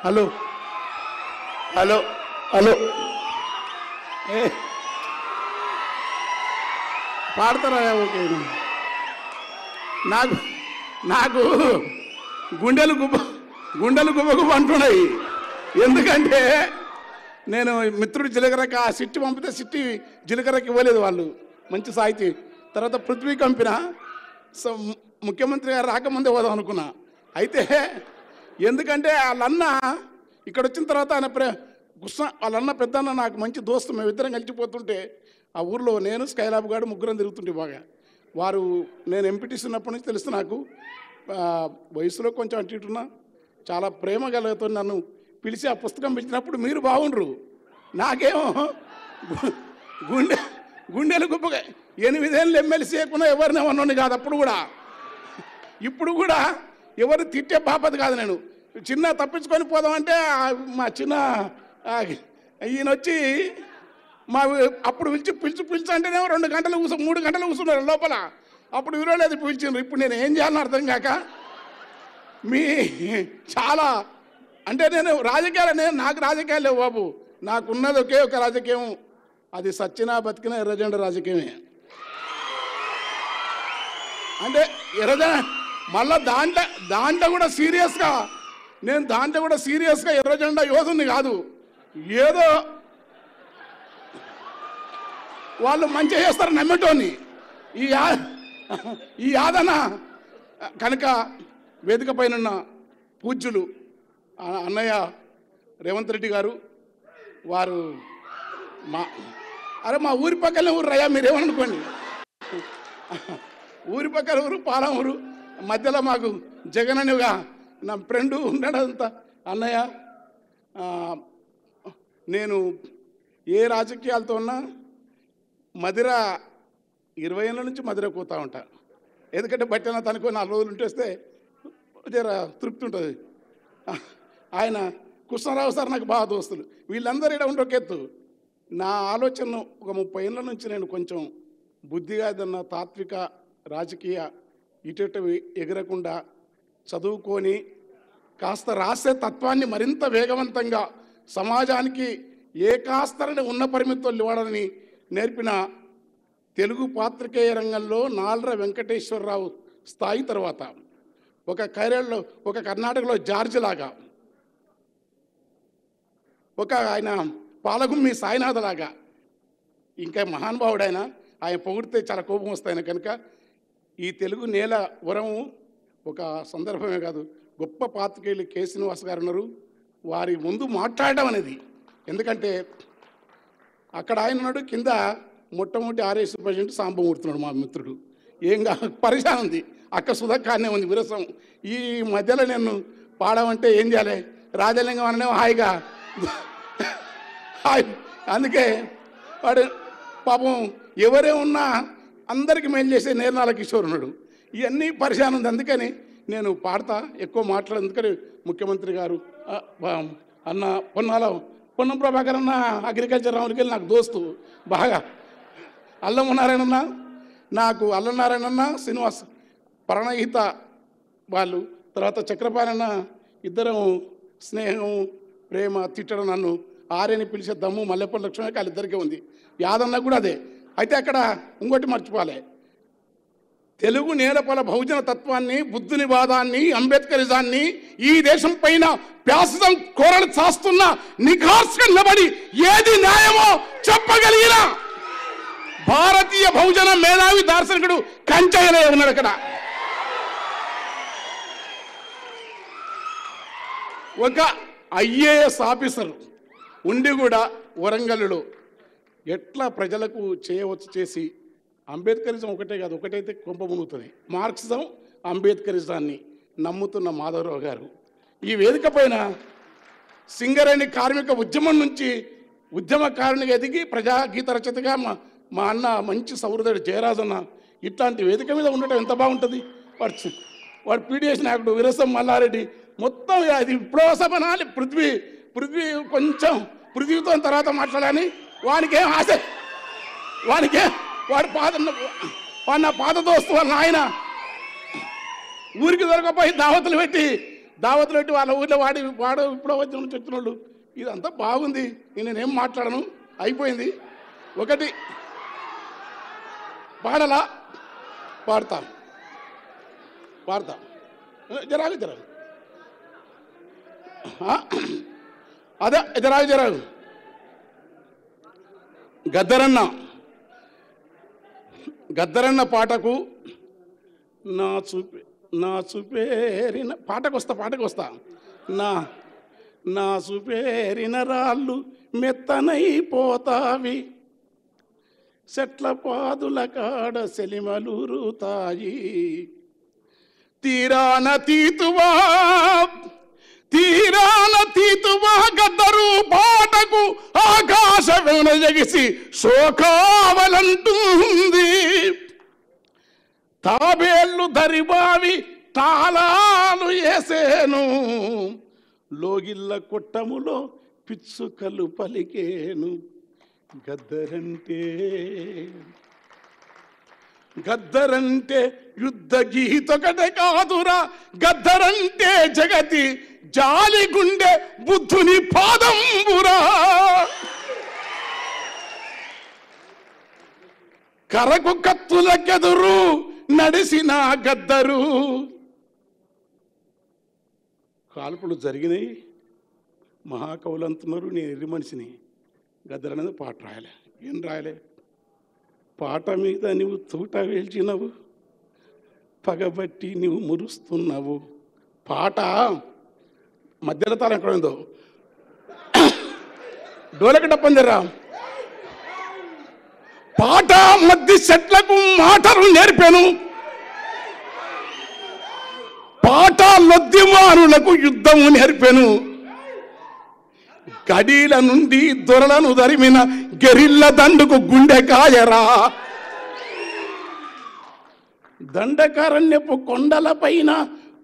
Hello hello hello ఏ పాడతారా? Okay. నాకు నాకు గుండెలు గుబ్బ అంటున్నాయి. ఎందుకంటే నేను మిత్రుడు జీలకర్రకి ఆ సిట్టి పంపితే సిట్టి జీలకర్రకి ఇవ్వలేదు వాళ్ళు, మంచి సాహితీ. తర్వాత పృథ్వీ కంపిన ముఖ్యమంత్రి గారు రాకముందే పోదాం అనుకున్నా. అయితే ఎందుకంటే వాళ్ళన్న ఇక్కడ వచ్చిన తర్వాత ఆయన కృష్ణ వాళ్ళన్న పెద్దన్న నాకు మంచి దోస్తు, మేము ఇద్దరం కలిసిపోతుంటే ఆ ఊర్లో నేను స్కైలాబ్ గారు ముగ్గురం తిరుగుతుంటే బాగా. వారు నేను ఎంపీటీసీ ఉన్నప్పటి నుంచి తెలుసు నాకు, వయసులో కొంచెం అటు ఇటున్నా, చాలా ప్రేమ కలుగుతూ నన్ను పిలిచి ఆ పుస్తకం పిలిచినప్పుడు మీరు బాగుండ్రు, నాకేమో గుండెలు గుప్పగా 8 ఏళ్ళు ఎమ్మెల్సీ చేయకుండా ఎవరిని అన్నోని కాదు అప్పుడు కూడా. ఇప్పుడు కూడా ఎవరు తిట్టే బాపతి కాదు. నేను చిన్న తప్పించుకొని పోదామంటే మా చిన్న ఈయన వచ్చి మా అప్పుడు పిలిచి అంటేనేమో 2 గంటలు 3 గంటలు కూర్చున్నారు లోపల. అప్పుడు విరలేదు పిలిచిండ్రు. ఇప్పుడు నేను ఏం చేయాలని అర్థం కాక మీ చాలా అంటే నేను నాకు రాజకీయాలు లేవు బాబు. నాకున్నది ఒకే ఒక రాజకీయం, అది సచ్చినా బతికినా ఎర్రజెండా రాజకీయమే. అంటే ఎర్రజెండా మళ్ళా దాంట్లో కూడా సీరియస్గా ఎర్రజెండా యోధుని కాదు. ఏదో వాళ్ళు మంచిగా చేస్తారు నమ్మటోని ఈ యాదన కనుక వేదిక పైన పూజ్యులు అన్నయ్య రేవంత్ రెడ్డి గారు వారు మా ఊరి పక్కనే ఊరు రయ్యా, మీరేమనుకోండి. ఊరి పక్కన ఊరు పాలమూరు, మధ్యలో మాకు జగననుగా నా ఫ్రెండు ఉన్నాడంతా. అన్నయ్య నేను ఏ రాజకీయాలతో ఉన్నా మదిర 20 ఏళ్ళ నుంచి మదిరకు పోతూ ఉంటా. ఎందుకంటే బట్టన తనకు 4 రోజులు ఉంటేస్తే జర తృప్తి ఉంటుంది. ఆయన కృష్ణారావు సార్ నాకు బాగా దోస్తులు, వీళ్ళందరూ ఇక్కడ ఉండే ఒక ఎత్తు. నా ఆలోచన ఒక 30 ఏళ్ళ నుంచి నేను కొంచెం బుద్ధిగా ఏదన్నా తాత్విక రాజకీయ ఇటు ఎగరకుండా చదువుకొని కాస్త రాసే తత్వాన్ని మరింత వేగవంతంగా సమాజానికి ఏ కాస్తరని ఉన్న పరిమితులు ఇవ్వడాన్ని నేర్పిన తెలుగు పాత్రికేయ రంగంలో నాల్ర వెంకటేశ్వరరావు స్థాయి తర్వాత ఒక కేరళలో, ఒక కర్ణాటకలో జార్జ్ లాగా, ఒక ఆయన పాలగుమ్మి సాయినాథ్ లాగా, ఇంకా మహానుభావుడు ఆయన పొగిడితే చాలా కోపం వస్తాయన. కనుక ఈ తెలుగు నేల వరము ఒక సందర్భమే కాదు, గొప్ప పాత్రికేయులు కె శ్రీనివాస్ గారు ఉన్నారు. వారి ముందు మాట్లాడడం అనేది, ఎందుకంటే అక్కడ ఆయన ఉన్నాడు, కింద మొట్టమొదటి ఆర్ఎస్ ప్రెసిడెంట్ సాంబమూర్తున్నాడు మా మిత్రుడు. ఏంగా పరిశాన్ ఉంది, అక్క సుధక్కానే ఉంది విరసం. ఈ మధ్యలో నేను పాడమంటే ఏం చేయాలి, రాజలింగం అననే హాయిగా హాయ్. అందుకే వాడు పాపం ఎవరే ఉన్నా అందరికీ మేలు చేసే నేర్నాల కిషోర్ ఉన్నాడు. ఇవన్నీ పరిశాన్ ఉంది. అందుకని నేను పాడతా, ఎక్కువ మాట్లాడు. అందుకని ముఖ్యమంత్రి గారు అన్న పొన్నం ప్రభాకర్ అన్న అగ్రికల్చర్ రావులకి వెళ్ళి నాకు దోస్తు బాగా, అల్లనారాయణ నాకు అల్లనారాయణ శ్రీనివాస్ ప్రణహిత వాళ్ళు, తర్వాత చక్రపాణన్న, ఇద్దరం స్నేహం ప్రేమ, తిట్టడం, నన్ను ఆర్యని పిలిచే దమ్ము మల్లెపల్లి లక్ష్మణకి వాళ్ళిద్దరికీ ఉంది. యాదన్న కూడా అదే. అయితే అక్కడ ఇంకోటి మర్చిపోలే, తెలుగు నేలపల బహుజన తత్వాన్ని, బుద్ధుని వాదాన్ని, అంబేద్కరిజాన్ని ఈ దేశం పైన ప్యాసం కోరలు చాస్తున్న నిఖార్స్గా నిలబడి ఏది న్యాయమో చెప్పగలిగిన భారతీయ బహుజన మేధావి దార్శనికుడు కంచయ్యనే ఉన్నాడు. అక్కడ ఒక ఐఏఎస్ ఆఫీసర్ ఉండి కూడా వరంగల్లో ఎట్లా ప్రజలకు చేయవచ్చు చేసి, అంబేద్కరిజం ఒకటే కాదు, ఒకటైతే కొంప మునుగుతుంది. మార్క్సిజం అంబేద్కరిజాన్ని నమ్ముతున్న మాధవరావు గారు ఈ వేదిక పైన సింగరేణి కార్మిక ఉద్యమం నుంచి ఉద్యమకారునిగా ఎదిగి ప్రజాగీత రచయితగా మా అన్న మంచి సౌహృదుడు జయరాజన్న ఇట్లాంటి వేదిక మీద ఉండటం ఎంత బాగుంటుంది. వాడు పీడిఎస్ నాయకుడు విరసం మల్లారెడ్డి, మొత్తం అది విప్లవసమనాలి. పృథ్వీ కొంచెం పృథ్వీతో తర్వాత మాట్లాడాలని వానికేం ఆశ, వాడు నా పాత దోస్తు వాళ్ళ ఆయన ఊరికి దొరకపోయి దావతులు పెట్టి దావతులు పెట్టి వాళ్ళ ఊళ్ళో వాడు ఇప్పుడు వచ్చిన నుంచి వచ్చిన వాళ్ళు ఇదంతా బాగుంది, నేనేం మాట్లాడను, అయిపోయింది. ఒకటి పాడలా పాడతాం జరాగు అదే జరాగు గద్దరన్న పాటకు నా చూపేరిన పాటకు వస్తా నా చూపేరిన రాళ్ళు మెత్తనైపోతావి, చెట్ల పాదుల కాడ సెలిమలూరుతాయి, తీరాన తీతువా గద్దరు పాటకు ఆకాశమున ఎగిసి శోకావలంటుంది, తాబేళ్ళు దరిబావి తాళాలు వేసేను, లోగిళ్ళ కొట్టములో పిచ్చుకలు పలికేను, గద్దరంటే యుద్ధ గీతొకటే కాదురా, గద్దరంటే జగతి జాలి గుండె బుద్ధుని పాదంబురా, కరకు కత్తులకెదురు నడిసిన గద్దరు. కాల్పులు జరిగినాయి, మహాకవులు అంటున్నారు నేను ఎర్రి మనిషిని, గద్దరు అనేది పాట రాయలే. ఏం రాయలే? పాట మీద నువ్వు తూట వేల్చినవు, పగబట్టి నువ్వు మురుస్తున్నావు. పాట మధ్యలో తాను ఎక్కడ ఉందో డోలకి డప్పందిరా. పాట మధ్య చెట్లకు మాటలు నేర్పాను, పాట లొద్దిమానులకు యుద్ధము నేర్పాను, గడీల నుండి దొరలను దరిమిన గెరిల్ల దండుకు గుండె కాయరా, దండకారణ్యపు కొండల పైన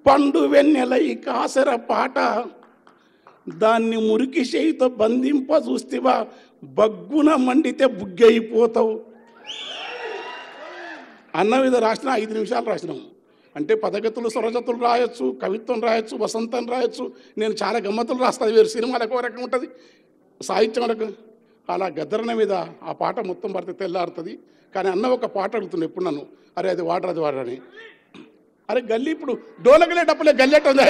పండు వెన్నెలై కాసర పాట, దాన్ని మురికి చేయితో బంధింప చూస్తేవా బగ్గున మండితే బుగ్గైపోతావు అన్న మీద రాసిన 5 నిమిషాలు రాసినాం. అంటే పదగతులు స్వరజతులు రాయొచ్చు, కవిత్వం రాయొచ్చు, వసంతం రాయొచ్చు. నేను చాలా గమ్మతులు రాస్తాను, వేరు సినిమాలకు ఒక రకం ఉంటుంది, సాహిత్యం రకం. అలా గద్దరన మీద ఆ పాట మొత్తం పడితే తెల్లారుతుంది. కానీ అన్న ఒక పాట అడుగుతుంది ఎప్పుడు నన్ను, అరే అది వాడరని. అరే గల్లీ ఇప్పుడు డోలకలేటప్పులే గల్లెట్ ఉంది,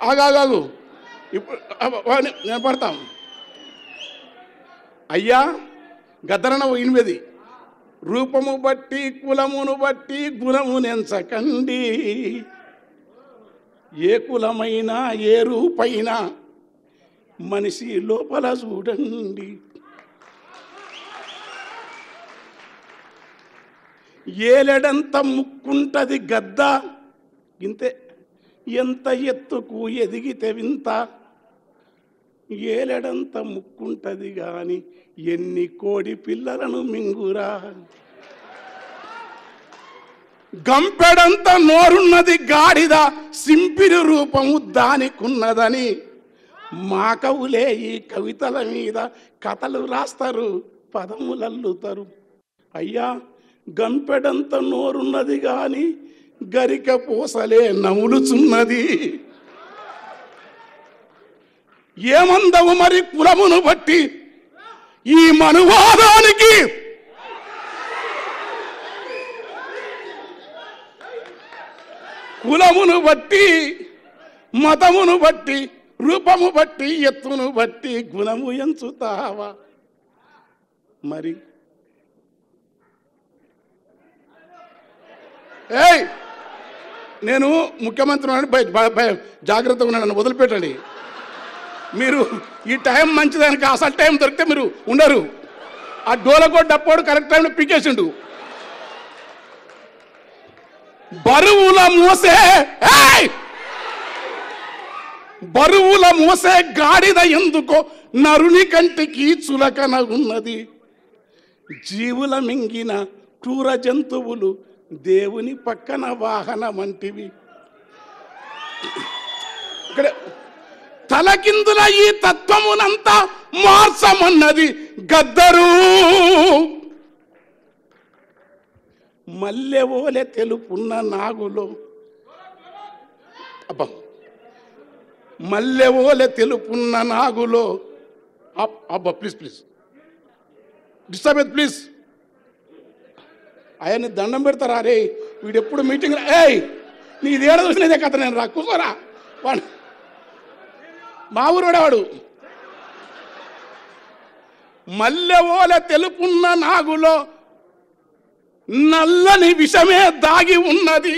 ఆగాగు ఇప్పుడు నేను పడతాం. అయ్యా గద్దరన 8 రూపము బట్టి కులమును బట్టి గుణమునెంచకండి, ఏ కులమైనా ఏ రూపైనా మనిషి లోపల చూడండి, ఏలెడంత ముక్కుంటది గద్ద ఇంతే, ఎంత ఎత్తుకు ఎదిగితే వింత, ఏలెడంత ముక్కుంటది గాని ఎన్ని కోడి పిల్లలను మింగురా, గంపెడంత నోరున్నది గాడిద సింపిరి రూపము దానికున్నదని, మా కవులే ఈ కవితల మీద కథలు రాస్తారు, పదములల్లుతారు. అయ్యా గంపెడంత నోరున్నది గాని గరిక పూసలే నములుచున్నది, ఏమందవు మరి కులమును బట్టి ఈ మనువాదానికి, కులమును బట్టి మతమును బట్టి రూపము బట్టి ఎత్తును బట్టి గుణము ఎంచుతావా మరి? ఏయ్ నేను ముఖ్యమంత్రి జాగ్రత్తగా ఉన్నాను, నన్ను వదిలిపెట్టండి. మీరు ఈ టైం మంచిదానికి అసలు టైం దొరికితే మీరు ఉండరు. ఆ డోలకోట్ డప్పోడు కరెక్ట్ టైంలో పీకేసిండు. బరువుల మోసే గాడిద ఎందుకో నరుని కంటికి చులకన ఉన్నది, జీవుల మింగిన క్రూర జంతువులు దేవుని పక్కన వాహనమంటివి. ఇక్కడ తలకిందుల ఈ తత్వమునంతా మార్చమన్నది గద్దరు. మల్లెవోలె తెలుపున్న నాగులో అబ్బా, మల్లెవోలె తెలుపున్న నాగులో అబ్బా ప్లీజ్ ప్లీజ్ డిస్టర్బ్ ప్లీజ్. ఆయన్ని దండం పెడతారా రే, వీడు ఎప్పుడు మీటింగ్ ఏయ్ నీది ఏడ చూసినదే కథ, నేను రా కూర్చోరా. వాడు మా ఊరోడే వాడు. మల్లెవోలె తెలుపున్న నాగులో నల్లని విషమే దాగి ఉన్నది.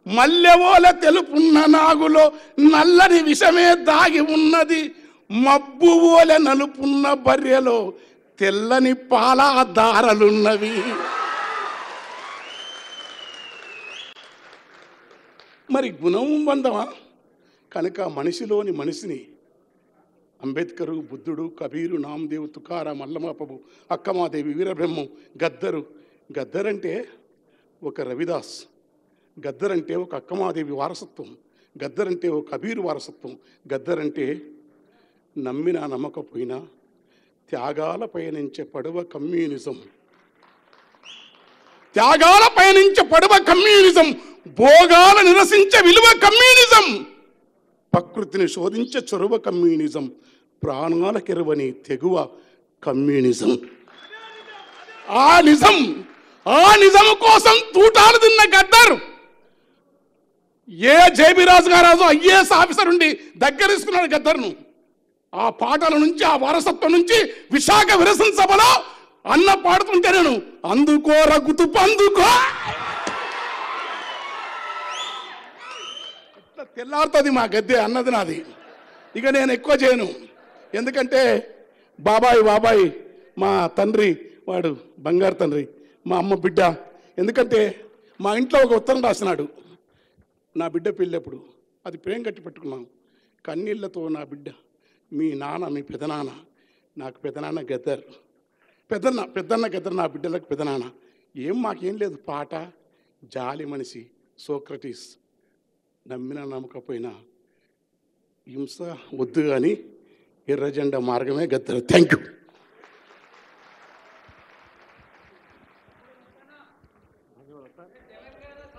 మల్లెవోలె తెలుపున్న నాగులో నల్లని విషమే దాగి ఉన్నది. మబ్బు ఓలె నలుపున్న బర్రెలో తెల్లని పాల దారలున్నవి. మరి గుణం బంధమా? కనుక మనిషిలోని మనిషిని అంబేద్కరు, బుద్ధుడు, కబీరు, నామదేవు, తుకారాం, అల్లమాపబు, అక్కమాదేవి, వీరబ్రహ్మం, గద్దరు. గద్దరంటే ఒక రవిదాస్, గద్దరంటే ఒక అక్కమాదేవి వారసత్వం, గద్దరంటే ఒక కబీరు వారసత్వం, గద్దరంటే నమ్మినా నమ్మకపోయినా త్యాగాల పయనించే పడవ కమ్యూనిజం. త్యాగాల పయనించే పడవ కమ్యూనిజం, భోగాల నిరసించే విలువ కమ్యూనిజం, ప్రకృతిని శోధించే చొరవ కమ్యూనిజం, ప్రాణాల కెరువని తెగువ కమ్యూనిజం. ఆ నిజం కోసం తూటాలు తిన్న గద్దర్ ఏ జేబీరాజు గారు ఐఏఎస్ ఆఫీసర్ ఉండి దగ్గరేసుకున్నాడు గద్దర్ను. ఆ పాటల నుంచి, ఆ వారసత్వం నుంచి విశాఖ విరసన సభలో అన్న పాడుతుంటే నేను అందుకో రగుతు పందుకో తెల్లారుతుంది మా గద్దె అన్నది నాది. ఇక నేను ఎక్కువ చేయను, ఎందుకంటే బాబాయ్ మా తండ్రి, వాడు బంగారు తండ్రి, మా అమ్మ బిడ్డ. ఎందుకంటే మా ఇంట్లో ఒక ఉత్తరం రాసినాడు నా బిడ్డ పెళ్ళప్పుడు, అది ప్రేమ కట్టి పెట్టుకున్నాం. కన్నీళ్లతో నా బిడ్డ, మీ నాన్న, మీ పెదనాన్న, నాకు పెదనాన్న గద్దర్, పెద్దన్న గద్దర్, నా బిడ్డలకు పెదనాన్న. మాకేం లేదు, పాట, జాలి మనిషి, సోక్రటీస్, నమ్మినా నమ్మకపోయినా హింస వద్దు కానీ ఎర్రజెండా మార్గమే గద్దర్. Thank you.